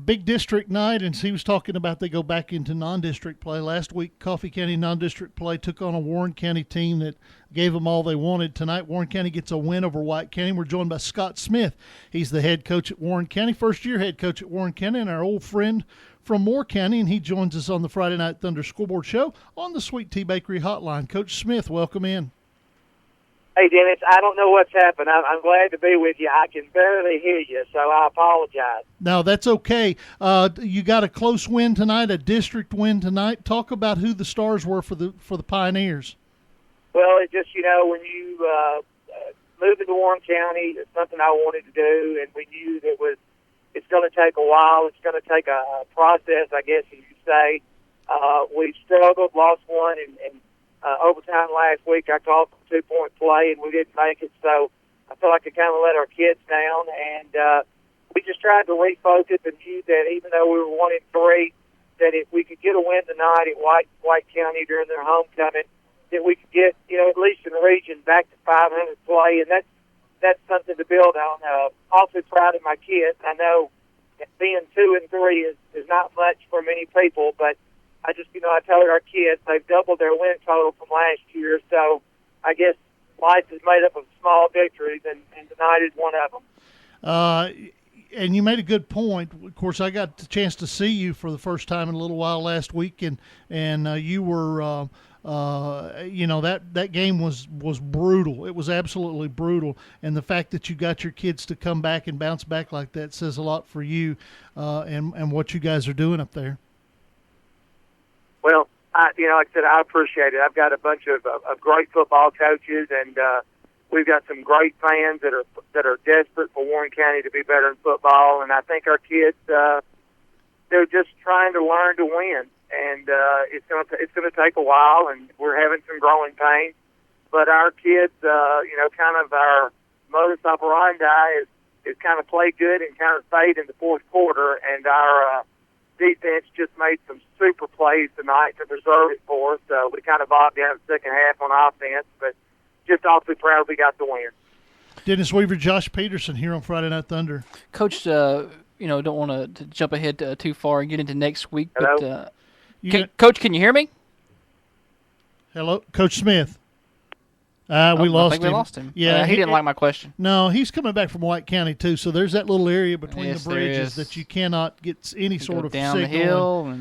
big district night, and he was talking about they go back into non-district play. Last week, Coffee County non-district play took on a Warren County team that gave them all they wanted. Tonight, Warren County gets a win over White County. We're joined by Scott Smith. He's the head coach at Warren County, first-year head coach at Warren County, and our old friend from Moore County, and he joins us on the Friday Night Thunder Scoreboard Show on the Sweet Tea Bakery Hotline. Coach Smith, welcome in. Hey, Dennis, I don't know what's happened. I'm glad to be with you. I can barely hear you, so I apologize. No, that's okay. You got a close win tonight, a district win tonight. Talk about who the stars were for the Pioneers. Well, it just, when you move into Warren County, it's something I wanted to do, and we knew that it's going to take a while. It's going to take a process, I guess you could say. We struggled, lost one, and overtime last week. I called for 2-point play, and we didn't make it. So I feel like I kind of let our kids down, and we just tried to refocus and knew that even though we were 1-3, that if we could get a win tonight at White County during their homecoming, that we could get at least in the region back to 500 play, and that's something to build on. Also proud of my kids. I know that being 2-3 is not much for many people, but I just, I tell our kids they've doubled their win total from last year. So I guess life is made up of small victories, and tonight is one of them. And you made a good point. Of course, I got the chance to see you for the first time in a little while last week, and you were, that game was brutal. It was absolutely brutal. And the fact that you got your kids to come back and bounce back like that says a lot for you and what you guys are doing up there. Well, like I said, I appreciate it. I've got a bunch of great football coaches, and we've got some great fans that are desperate for Warren County to be better in football. And I think our kids, they're just trying to learn to win, and it's gonna take a while, and we're having some growing pains. But our kids, kind of our modus operandi is kind of play good and kind of fade in the fourth quarter, and our defense just made some super plays tonight to preserve it for us. We kind of bogged down the second half on offense, but just awfully proud we got the win. Dennis Weaver, Josh Peterson here on Friday Night Thunder. Coach, don't want to jump ahead too far and get into next week. Hello? But Coach, can you hear me? Hello, Coach Smith. We lost him. We lost him. Yeah, he didn't like my question. No, he's coming back from White County too. So there's that little area between Yes, the bridges that you cannot get any sort of down signal. the hill.